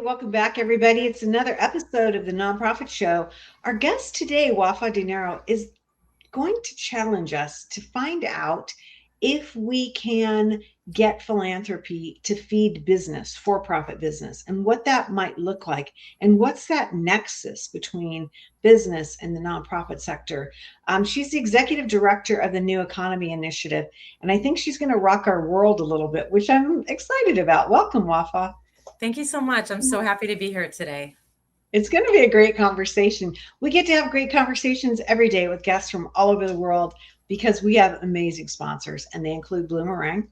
Welcome back, everybody. It's another episode of the Nonprofit Show. Our guest today, Wafa Dinaro, is going to challenge us to find out if we can get philanthropy to feed business, for-profit business, and what that might look like, and what's that nexus between business and the nonprofit sector. She's the executive director of the New Economy Initiative, and I think she's going to rock our world a little bit, which I'm excited about. Welcome, Wafa. Thank you so much. I'm so happy to be here today. It's going to be a great conversation. We get to have great conversations every day with guests from all over the world because we have amazing sponsors, and they include Bloomerang,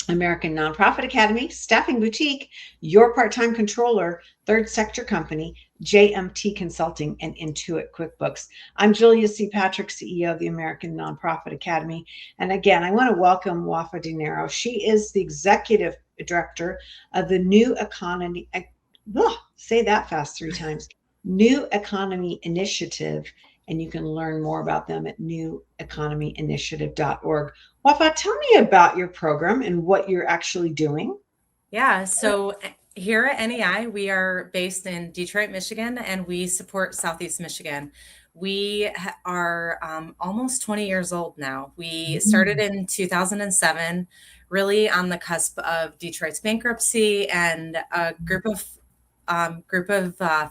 American Nonprofit Academy, Staffing Boutique, Your Part-Time Controller, Third Sector Company, JMT Consulting, and Intuit QuickBooks. I'm Julia C. Patrick, CEO of the American Nonprofit Academy. And again, I want to welcome Wafa Dinaro. She is the executive director of the New Economy. Say that fast 3 times. New Economy Initiative. And you can learn more about them at neweconomyinitiative.org. Wafa, tell me about your program and what you're actually doing. Yeah, so here at NEI, we are based in Detroit, Michigan, and we support Southeast Michigan. We are almost 20 years old now. We started in 2007, really on the cusp of Detroit's bankruptcy, and a group of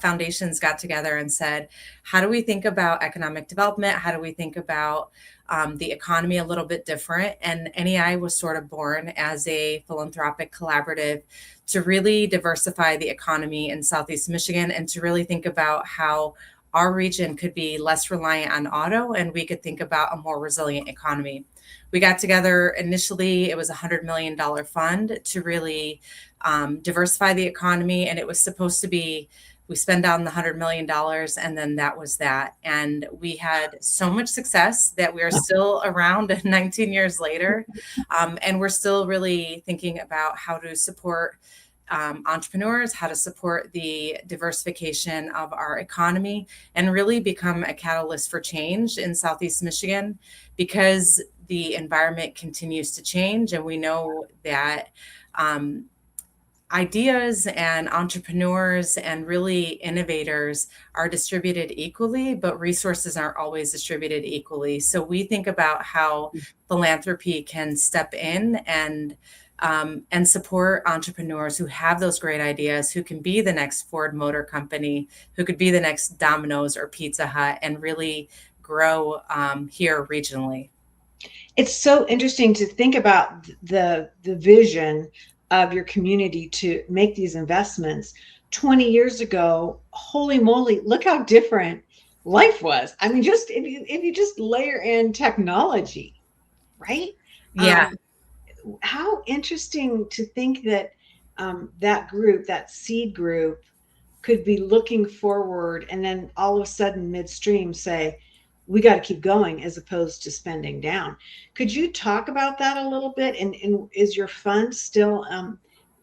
foundations got together and said, how do we think about economic development? How do we think about the economy a little bit different? And NEI was sort of born as a philanthropic collaborative to really diversify the economy in Southeast Michigan and to really think about how our region could be less reliant on auto and we could think about a more resilient economy. We got together initially, it was a $100 million fund to really diversify the economy. And it was supposed to be, we spend down the $100 million and then that was that. And we had so much success that we are still around 19 years later. And we're still really thinking about how to support entrepreneurs, how to support the diversification of our economy, and really become a catalyst for change in Southeast Michigan because the environment continues to change. And we know that ideas and entrepreneurs and really innovators are distributed equally, but resources aren't always distributed equally. So we think about how philanthropy can step in and support entrepreneurs who have those great ideas, who can be the next Ford Motor Company, who could be the next Domino's or Pizza Hut, and really grow here regionally. It's so interesting to think about the vision of your community to make these investments. 20 years ago, holy moly, look how different life was. I mean, just if you just layer in technology, right? Yeah. How interesting to think that that group, that seed group, could be looking forward and then all of a sudden midstream say, we got to keep going as opposed to spending down. Could you talk about that a little bit? And is your fund still,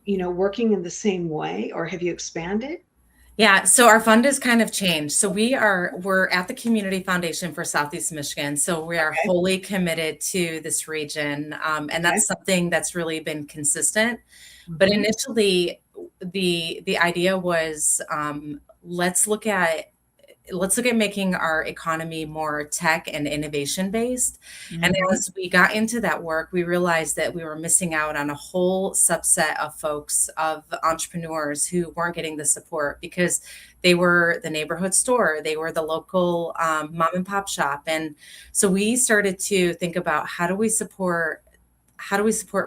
working in the same way, or have you expanded? Yeah, so our fund has kind of changed. So we're at the Community Foundation for Southeast Michigan. So we are wholly committed to this region. And that's something that's really been consistent. But initially the idea was let's look at making our economy more tech and innovation based. And as we got into that work, we realized that we were missing out on a whole subset of folks, of entrepreneurs who weren't getting the support because they were the neighborhood store, they were the local mom and pop shop. And so we started to think about how do we support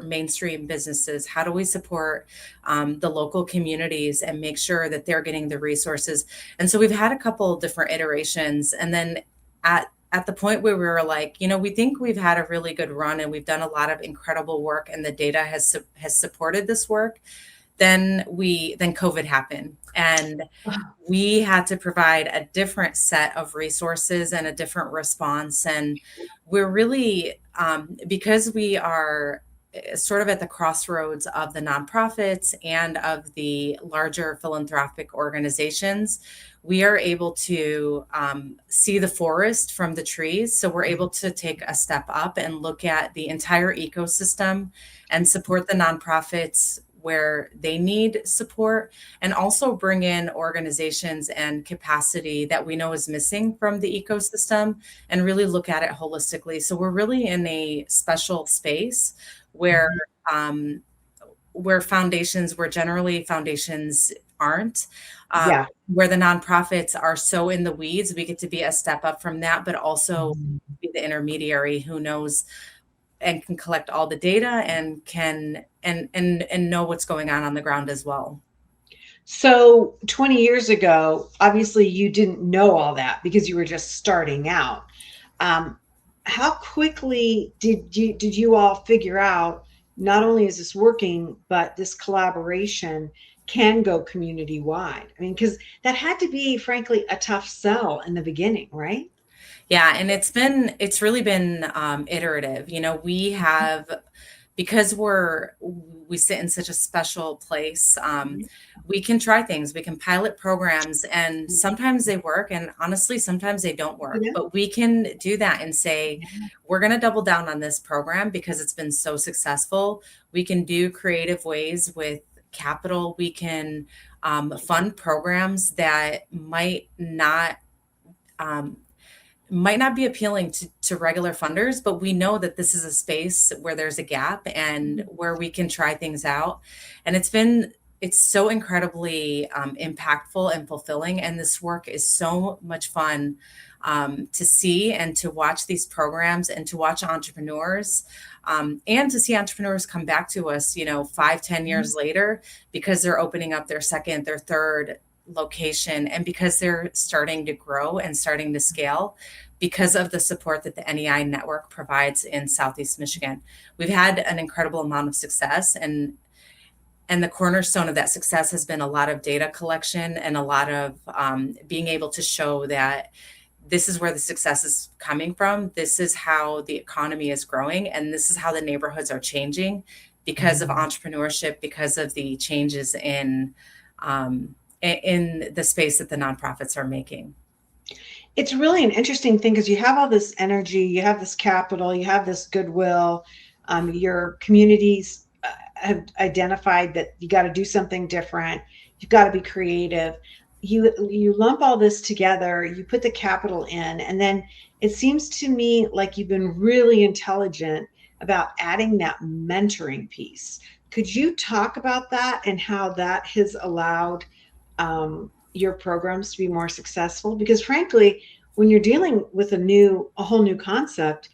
mainstream businesses? How do we support the local communities and make sure that they're getting the resources? And so we've had a couple of different iterations. And then at the point where we were like, we think we've had a really good run and we've done a lot of incredible work and the data has supported this work. Then COVID happened and we had to provide a different set of resources and a different response. And we're really, because we are sort of at the crossroads of the nonprofits and of the larger philanthropic organizations, we are able to see the forest from the trees. So we're able to take a step up and look at the entire ecosystem and support the nonprofits where they need support, and also bring in organizations and capacity that we know is missing from the ecosystem and really look at it holistically. So we're really in a special space where Mhm. um, where generally foundations aren't, um, Yeah. where the nonprofits are so in the weeds. We get to be a step up from that, but also Mhm. be the intermediary who knows and can collect all the data and can and know what's going on the ground as well. So 20 years ago, obviously you didn't know all that because you were just starting out. Um, how quickly did you all figure out not only is this working, but this collaboration can go community wide? I mean, because that had to be, frankly, a tough sell in the beginning, right? Yeah, and it's really been iterative. You know, we have, because we sit in such a special place. We can try things, we can pilot programs, and sometimes they work, and honestly, sometimes they don't work. Yeah. But we can do that and say, we're going to double down on this program because it's been so successful. We can do creative ways with capital. We can fund programs that um, might not be appealing to regular funders, but we know that this is a space where there's a gap and where we can try things out. And it's so incredibly impactful and fulfilling. And this work is so much fun to see and to watch these programs and to watch entrepreneurs and to see entrepreneurs come back to us, 5, 10 years later, because they're opening up their second, their third location, and because they're starting to grow and starting to scale because of the support that the NEI network provides in Southeast Michigan. We've had an incredible amount of success, and the cornerstone of that success has been a lot of data collection and a lot of being able to show that this is where the success is coming from. This is how the economy is growing, and this is how the neighborhoods are changing because of entrepreneurship, because of the changes in the space that the nonprofits are making. It's really an interesting thing because you have all this energy, you have this capital, you have this goodwill. Your communities have identified that you got to do something different. You've got to be creative. You lump all this together, you put the capital in, and then it seems to me like you've been really intelligent about adding that mentoring piece. Could you talk about that and how that has allowed your programs to be more successful? Because frankly, when you're dealing with a whole new concept,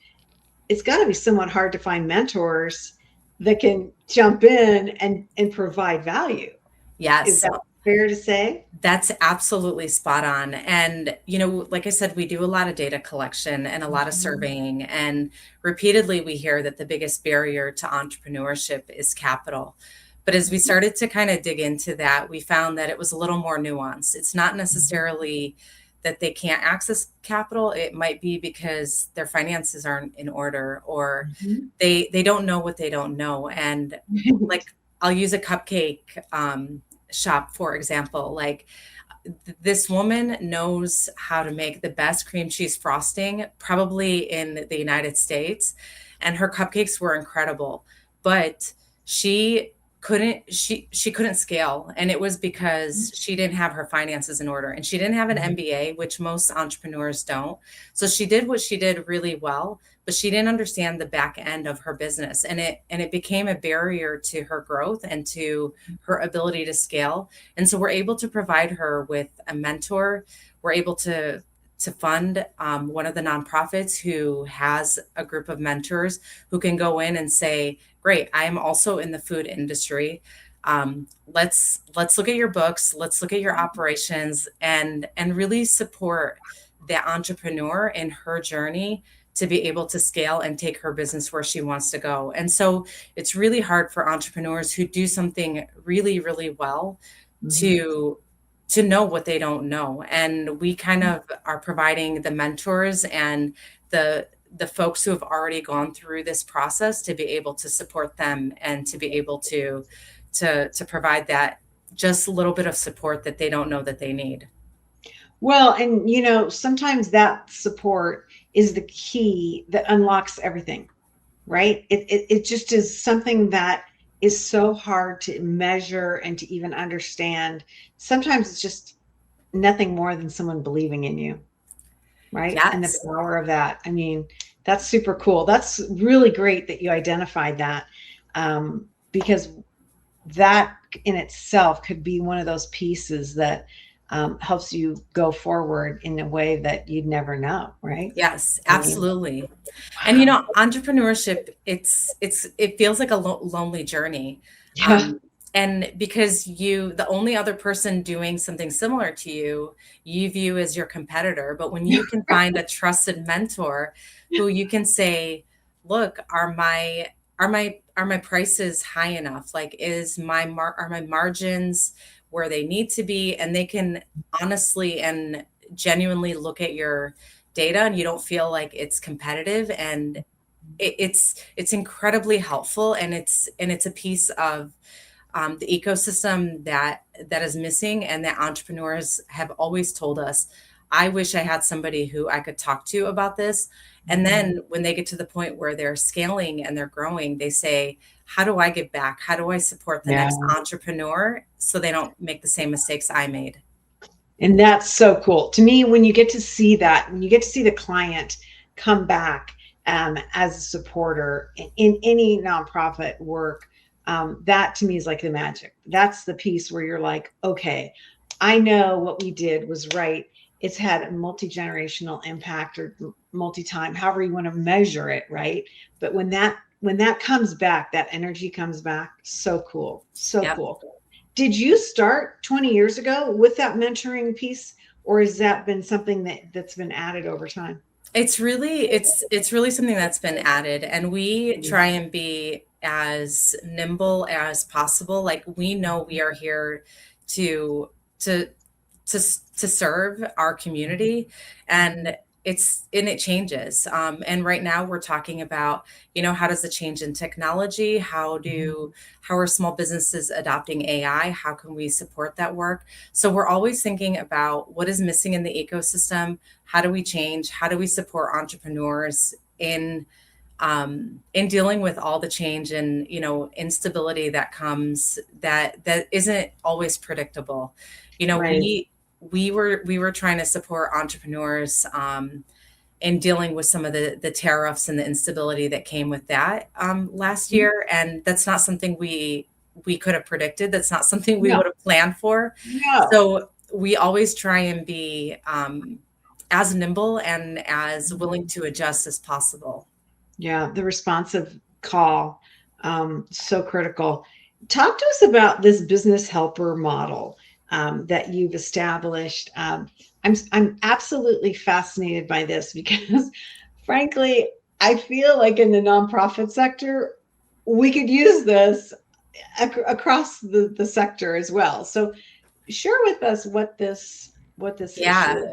it's got to be somewhat hard to find mentors that can jump in and provide value. Is Yes, that fair to say? that's absolutely spot on. And, like I said, we do a lot of data collection and a lot of Mhm. surveying. And repeatedly, we hear that the biggest barrier to entrepreneurship is capital. But as we started to kind of dig into that, we found that it was a little more nuanced. It's not necessarily that they can't access capital. It might be because their finances aren't in order, or Mhm. they don't know what they don't know. And like, I'll use a cupcake shop, for example. Like, this woman knows how to make the best cream cheese frosting probably in the United States, and her cupcakes were incredible. But she couldn't scale, and it was because she didn't have her finances in order, and she didn't have an MBA, which most entrepreneurs don't. So she did what she did really well, but she didn't understand the back end of her business, and it became a barrier to her growth and to her ability to scale. And so we're able to provide her with a mentor. We're able to fund one of the nonprofits who has a group of mentors who can go in and say, great, I am also in the food industry. Let's look at your books, let's look at your operations, and really support the entrepreneur in her journey to be able to scale and take her business where she wants to go. And so it's really hard for entrepreneurs who do something really, really well Mhm. to know what they don't know. And we kind of are providing the mentors and the folks who have already gone through this process to be able to support them and to be able to provide that just a little bit of support that they don't know that they need. Well, and sometimes that support is the key that unlocks everything, right? It just is something that is so hard to measure and to even understand. Sometimes it's just nothing more than someone believing in you, right? And the Yes. power of that. I mean, that's super cool. That's really great that you identified that, because that in itself could be one of those pieces that helps you go forward in a way that you'd never know, right? Yes, I mean, absolutely. And wow. entrepreneurship, it feels like a lonely journey. Yeah. Um, and because the only other person doing something similar to you view as your competitor. But when you can find a trusted mentor who you can say, look, are my prices high enough? Like, are my margins where they need to be? And they can honestly and genuinely look at your data, and you don't feel like it's competitive, and it's incredibly helpful, and it's a piece of the ecosystem that is missing, and that entrepreneurs have always told us, I wish I had somebody who I could talk to about this. And Mhm. then when they get to the point where they're scaling and they're growing, they say, how do I give back? How do I support the Yeah. next entrepreneur so they don't make the same mistakes I made? And that's so cool to me when you get to see that, when you get to see the client come back as a supporter in any nonprofit work. That to me is like the magic. That's the piece where you're like, okay, I know what we did was right. It's had a multi-generational impact or multi-time, however you want to measure it, right? But when that comes back, that energy comes back, so cool, so Yep. cool. Did you start 20 years ago with that mentoring piece, or has that been something that's been added over time? It's really something that's been added, and we try and be as nimble as possible. Like, we know we are here to to to serve our community, and it changes. And right now we're talking about, how does the change in technology, how are small businesses adopting AI, how can we support that work? So we're always thinking about what is missing in the ecosystem, how do we change, how do we support entrepreneurs in dealing with all the change and, instability that comes, that isn't always predictable. you know Right. we we were trying to support entrepreneurs in dealing with some of the tariffs and the instability that came with that last year, and that's not something we could have predicted. That's not something we No, would have planned for. no. So we always try and be as nimble and as willing to adjust as possible. Yeah, the responsive call, so critical. Talk to us about this business helper model that you've established. I'm absolutely fascinated by this because, frankly, I feel like in the nonprofit sector, we could use this across the sector as well. So, share with us what this issue Yeah. is.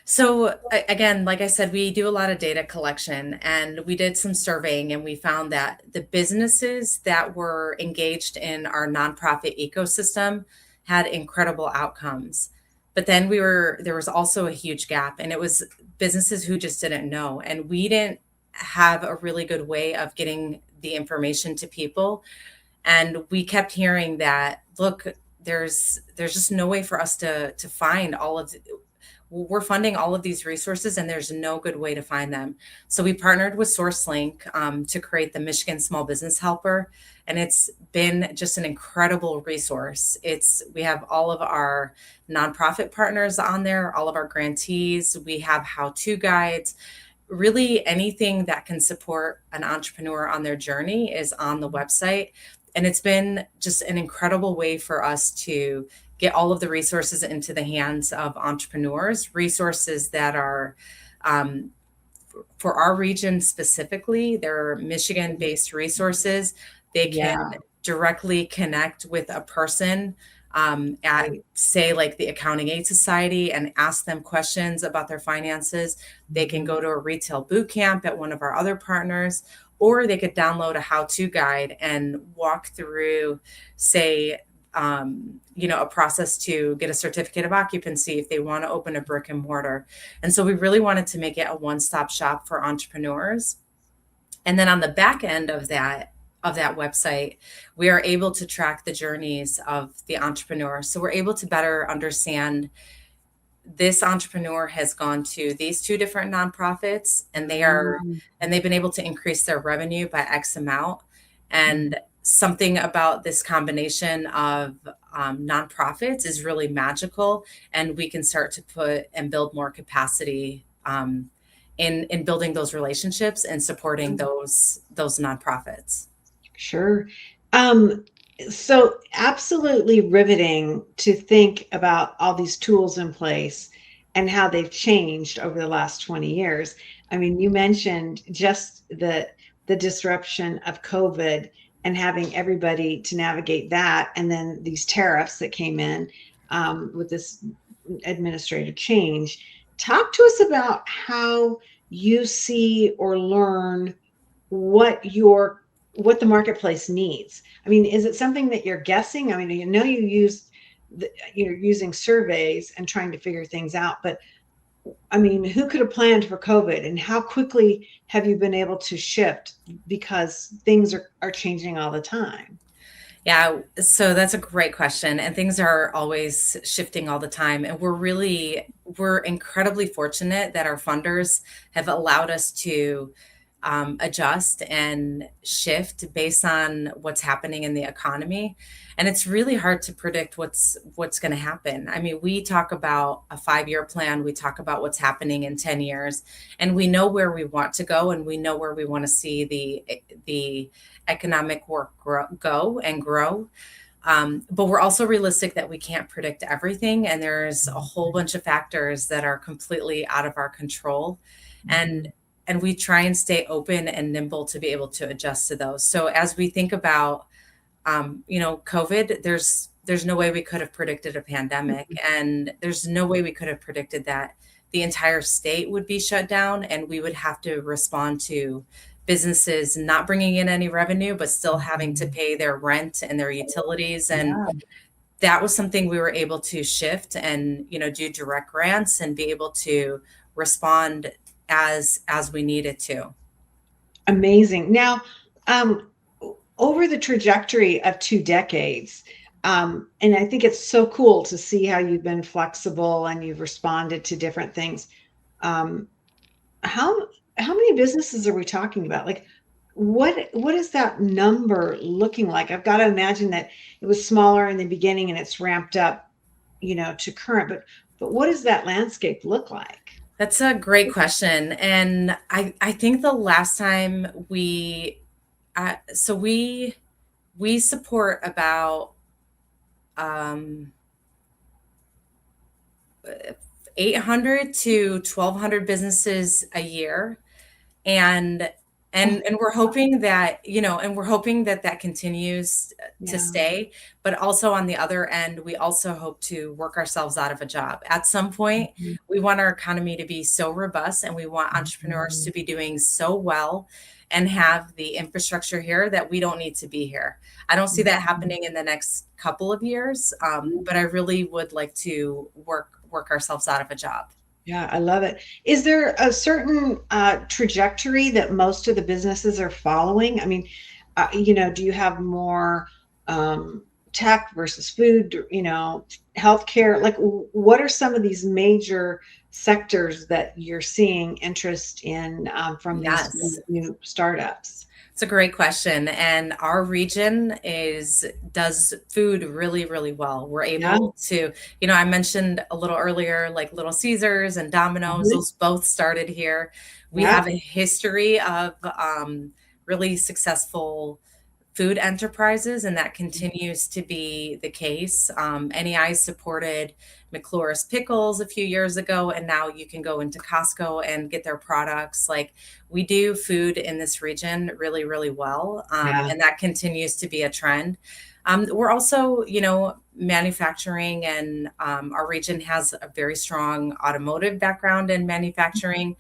So again, like I said, we do a lot of data collection, and we did some surveying, and we found that the businesses that were engaged in our nonprofit ecosystem had incredible outcomes. But then there was also a huge gap, and it was businesses who just didn't know. And we didn't have a really good way of getting the information to people. And we kept hearing that, look, there's just no way for us to find all of we're funding all of these resources, and there's no good way to find them. So we partnered with SourceLink to create the Michigan Small Business Helper, and it's been just an incredible resource. We have all of our nonprofit partners on there, all of our grantees. We have how-to guides. Really, anything that can support an entrepreneur on their journey is on the website. And it's been just an incredible way for us to get all of the resources into the hands of entrepreneurs, resources that are for our region specifically. They're Michigan based resources. They can Yeah, directly connect with a person at, right. say, like the Accounting Aid Society, and ask them questions about their finances. They can go to a retail boot camp at one of our other partners, or they could download a how-to guide and walk through, say, a process to get a certificate of occupancy if they want to open a brick and mortar. And so we really wanted to make it a one-stop shop for entrepreneurs. And then on the back end of that, that website, we are able to track the journeys of the entrepreneur. So we're able to better understand this entrepreneur has gone to these two different nonprofits, and they've been able to increase their revenue by X amount. And something about this combination of nonprofits is really magical, and we can start to put and build more capacity in building those relationships and supporting those nonprofits. Sure. So absolutely riveting to think about all these tools in place and how they've changed over the last 20 years. I mean, you mentioned just the disruption of COVID and having everybody to navigate that, and then these tariffs that came in with this administrative change. Talk to us about how you see or learn what what the marketplace needs. I mean, is it something that you're guessing? I mean, you're using surveys and trying to figure things out, but I mean, who could have planned for COVID, and how quickly have you been able to shift, because things are changing all the time? Yeah, so that's a great question. And things are always shifting all the time. And we're incredibly fortunate that our funders have allowed us to adjust and shift based on what's happening in the economy. And it's really hard to predict what's going to happen. I mean, we talk about a 5-year plan, we talk about what's happening in 10 years, and we know where we want to go, and we know where we want to see the economic work go and grow. But we're also realistic that we can't predict everything, and there's a whole bunch of factors that are completely out of our control. And we try and stay open and nimble to be able to adjust to those. So as we think about, COVID, there's no way we could have predicted a pandemic, and there's no way we could have predicted that the entire state would be shut down, and we would have to respond to businesses not bringing in any revenue, but still having to pay their rent and their utilities. And that was something we were able to shift and, do direct grants and be able to respond as we needed to. Amazing. Now, over the trajectory of 2 decades, and I think it's so cool to see how you've been flexible and you've responded to different things. How many businesses are we talking about? Like, what is that number looking like? I've got to imagine that it was smaller in the beginning and it's ramped up, to current. But what does that landscape look like? That's a great question, and I think the last time we support about 800 to 1,200 businesses a year. And we're hoping that, that continues to stay. But also on the other end, we also hope to work ourselves out of a job. At some point, we want our economy to be so robust, and we want entrepreneurs to be doing so well and have the infrastructure here that we don't need to be here. I don't see that happening in the next couple of years, but I really would like to work ourselves out of a job. Yeah, I love it. Is there a certain trajectory that most of the businesses are following? I mean, do you have more tech versus food, healthcare? Like, what are some of these major sectors that you're seeing interest in from these new startups? It's a great question. And our region does food really, really well. We're able to, I mentioned a little earlier, like Little Caesars and Domino's, those both started here. We have a history of really successful food enterprises, and that continues to be the case. NEI supported McClure's Pickles a few years ago, and now you can go into Costco and get their products. Like, we do food in this region really, really well, and that continues to be a trend. We're also, manufacturing, and our region has a very strong automotive background in manufacturing.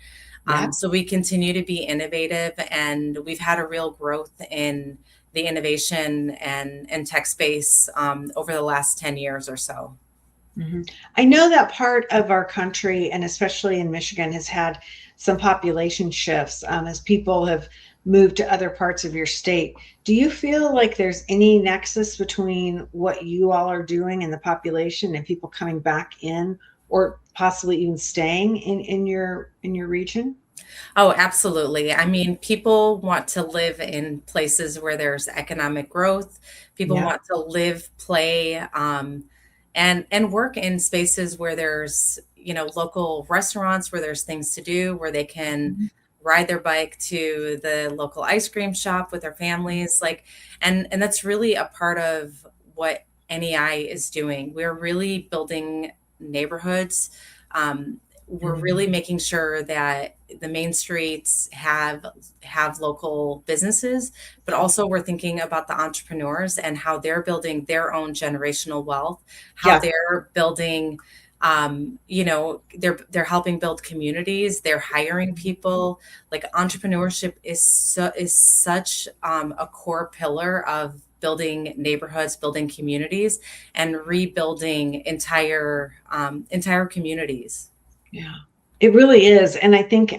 So we continue to be innovative, and we've had a real growth in the innovation and tech space over the last 10 years or so. I know that part of our country, and especially in Michigan, has had some population shifts as people have move to other parts of your state. Do you feel like there's any nexus between what you all are doing and the population and people coming back in, or possibly even staying in your region? Oh, absolutely. I mean, people want to live in places where there's economic growth. People Yeah. want to live, play, and work in spaces where there's, local restaurants, where there's things to do, where they can Mhm. ride their bike to the local ice cream shop with their families. Like, and that's really a part of what NEI is doing. We're really building neighborhoods. We're Mhm. really making sure that the main streets have local businesses, but also we're thinking about the entrepreneurs and how they're building their own generational wealth, how Yeah. they're building, they're helping build communities, they're hiring people. Like, entrepreneurship is such a core pillar of building neighborhoods, building communities, and rebuilding entire communities. Yeah, it really is. And I think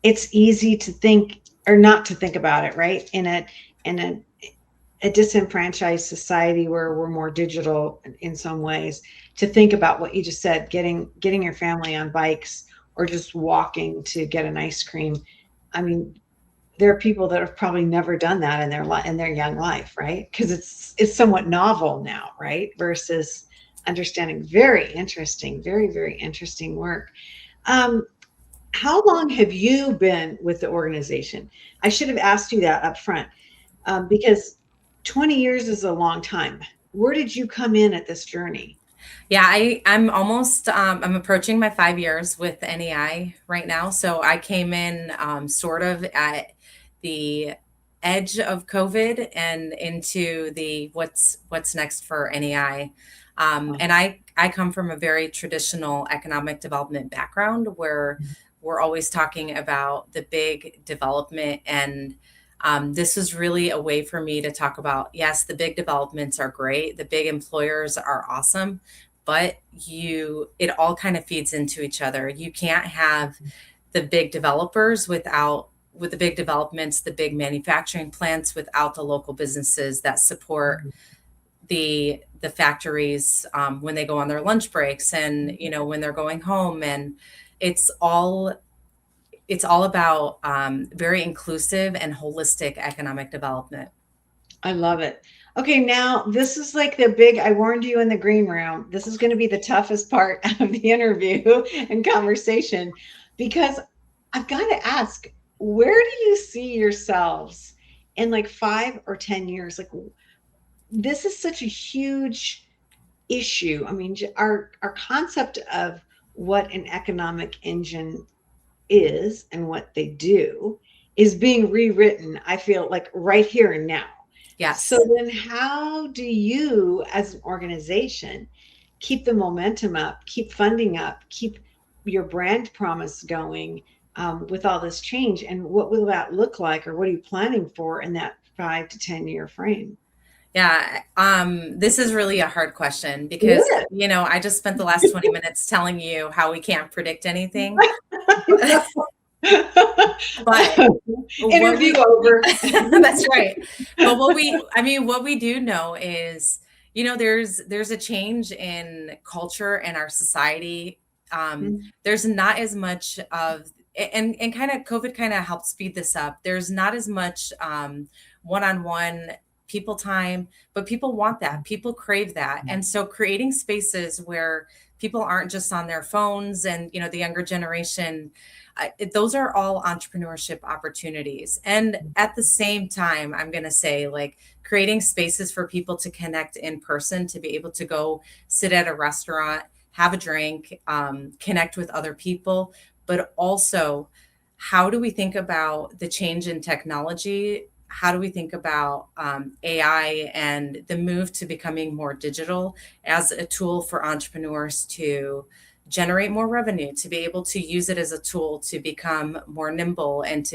it's easy to think or not to think about it, right? In a disenfranchised society where we're more digital in some ways, to think about what you just said, getting your family on bikes or just walking to get an ice cream. I mean, there are people that have probably never done that in their young life, right? Because it's somewhat novel now, right? Versus understanding. Very interesting, very interesting work. Um, how long have you been with the organization? I should have asked you that up front, because 20 years is a long time. Where did you come in at this journey? Yeah, I'm approaching my 5 years with NEI right now. So I came in sort of at the edge of COVID and into the what's next for NEI. And I come from a very traditional economic development background where we're always talking about the big development, and this was really a way for me to talk about, yes, the big developments are great, the big employers are awesome, but it all kind of feeds into each other. You can't have the big developers with the big developments, the big manufacturing plants, without the local businesses that support the factories when they go on their lunch breaks, and when they're going home. And it's all it's all about very inclusive and holistic economic development. I love it. Okay, now this is like the big, I warned you in the green room. This is going to be the toughest part of the interview and conversation, because I've got to ask, where do you see yourselves in like 5 or 10 years? Like, this is such a huge issue. I mean, our concept of what an economic engine is and what they do is being rewritten, I feel like, right here and now. So Yes. then how do you as an organization keep the momentum up, keep funding up, keep your brand promise going, with all this change? And what will that look like, or what are you planning for in that 5 to 10 year frame? Yeah, this is really a hard question because, It I just spent the last 20 minutes telling you how we can't predict anything. is. But what Interview we over. that's right. But what we do know is, there's a change in culture and our society. There's not as much of, and kind of COVID kind of helped speed this up. There's not as much one-on-one people time, but people want that. People crave that. And so creating spaces where people aren't just on their phones, and, the younger generation, those are all entrepreneurship opportunities. And at the same time, I'm going to say, like, creating spaces for people to connect in person, to be able to go sit at a restaurant, have a drink, connect with other people. But also, how do we think about the change in technology? How do we think about AI and the move to becoming more digital as a tool for entrepreneurs to generate more revenue, to be able to use it as a tool to become more nimble and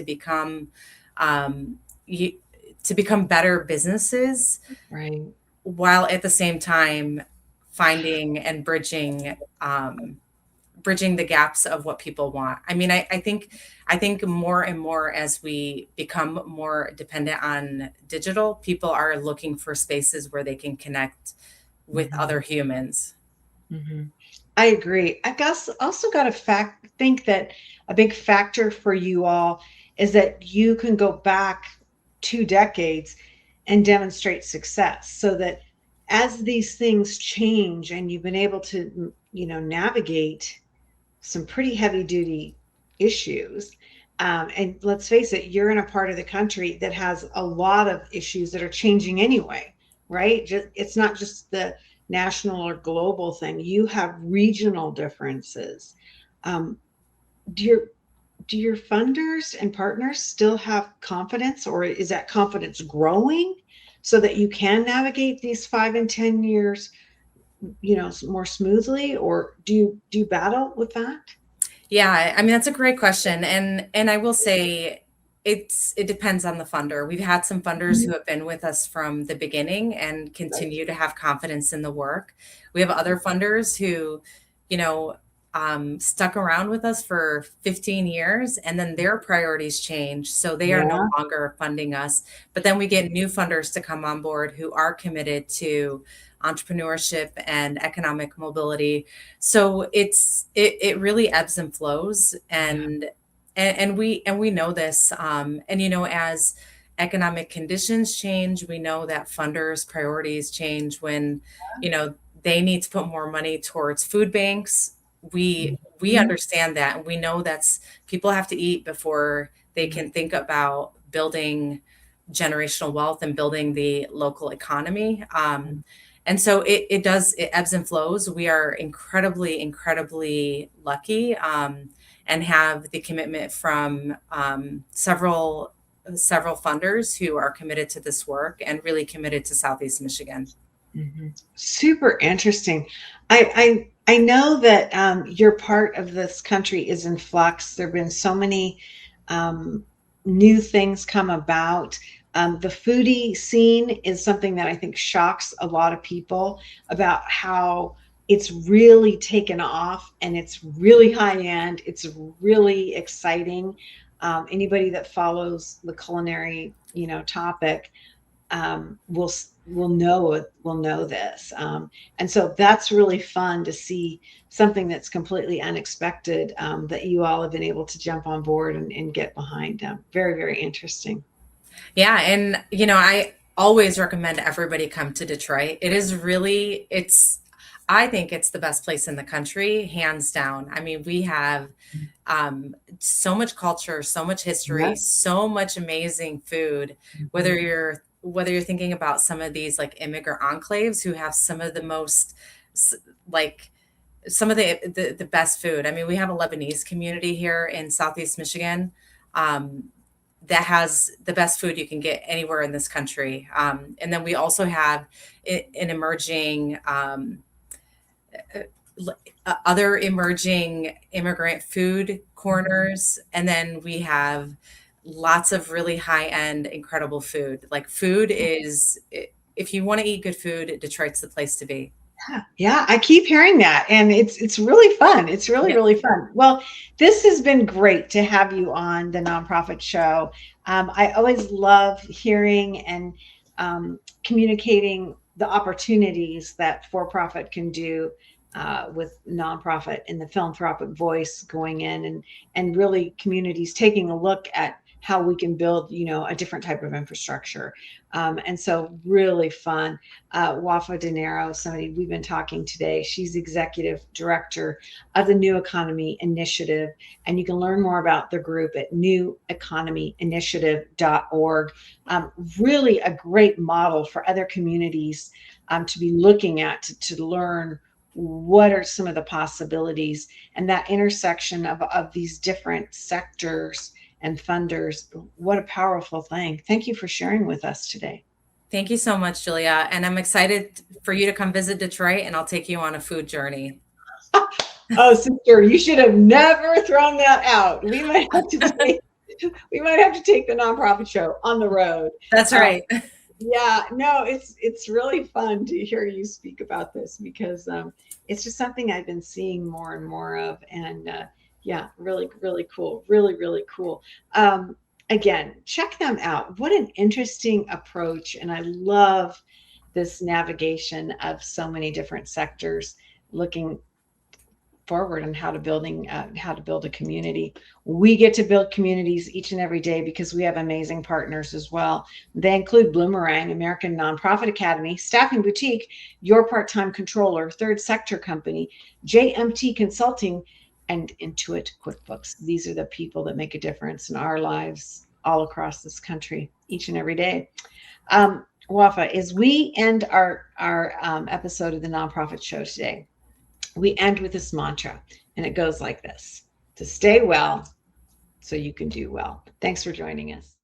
um, to become better businesses, Right. while at the same time finding and bridging bridging the gaps of what people want. I mean, I think more and more as we become more dependent on digital, people are looking for spaces where they can connect with other humans. I agree. I guess also got to think that a big factor for you all is that you can go back 2 decades and demonstrate success, so that as these things change and you've been able to, navigate some pretty heavy duty issues. And let's face it, you're in a part of the country that has a lot of issues that are changing anyway, right? It's not just the national or global thing. You have regional differences. Um, do your do your funders and partners still have confidence, or is that confidence growing so that you can navigate these 5 and 10 years, more smoothly, or do you battle with that? Yeah, I mean that's a great question, and I will say it depends on the funder. We've had some funders who Mhm. have been with us from the beginning and Right. continue to have confidence in the work. We have other funders who, you know, stuck around with us for 15 years and then their priorities change, so they are no Yeah. longer funding us. But then we get new funders to come on board who are committed to entrepreneurship and economic mobility. So it really ebbs and flows, Yeah. and we know this, and as economic conditions change, we know that funders priorities change when you know they need to put more money towards food banks. We Mhm. understand that, and we know that's people have to eat before they can think about building generational wealth and building the local economy. And so it ebbs and flows. We are incredibly lucky, and have the commitment from several funders who are committed to this work and really committed to Southeast Michigan. Super interesting. I know that your part of this country is in flux. There have been so many um, new things come about. The foodie scene is something that I think shocks a lot of people about how it's really taken off, and it's really high end. It's really exciting. Anybody that follows the culinary, topic, will know this, and so that's really fun to see something that's completely unexpected, that you all have been able to jump on board and get behind. Very, very interesting. Yeah, and I always recommend everybody come to Detroit. I think it's the best place in the country, hands down. I mean, we have so much culture, so much history, Yeah. so much amazing food. Whether Mhm. you're thinking about some of these like immigrant enclaves who have some of the most s- like some of the best food. I mean, we have a Lebanese community here in Southeast Michigan. Um, that has the best food you can get anywhere in this country. And then we also have an emerging, other emerging immigrant food corners. And then we have lots of really high end, incredible food. Like food is, if you want to eat good food, Detroit's the place to be. Yeah, I keep hearing that, and it's really fun. It's really, Yeah. really fun. Well, this has been great to have you on the Nonprofit Show. I always love hearing and communicating the opportunities that for-profit can do, with nonprofit and the philanthropic voice going in, and really communities taking a look at how we can build, a different type of infrastructure. And so really fun. Wafa Dinaro, somebody we've been talking today. She's executive director of the New Economy Initiative, and you can learn more about the group at neweconomyinitiative.org. Really a great model for other communities to be looking at, to learn what are some of the possibilities, and that intersection of these different sectors and funders. What a powerful thing. Thank you for sharing with us today. Thank you so much, Julia. And I'm excited for you to come visit Detroit, and I'll take you on a food journey. Oh, sister, you should have never thrown that out. We might have to take the nonprofit show on the road. That's Um, right. Yeah, no, it's really fun to hear you speak about this because it's just something I've been seeing more and more of, and yeah, really, really cool, really, really cool. Um, Again, check them out. What an interesting approach, and I love this navigation of so many different sectors, looking forward on how to build a community. We get to build communities each and every day because we have amazing partners as well. They include Bloomerang, American Nonprofit Academy, Staffing Boutique, Your Part-Time Controller, Third Sector Company, JMT Consulting, and Intuit QuickBooks. These are the people that make a difference in our lives all across this country each and every day. Wafa, as we end our episode of the Nonprofit Show today, we end with this mantra, and it goes like this: to stay well so you can do well. Thanks for joining us.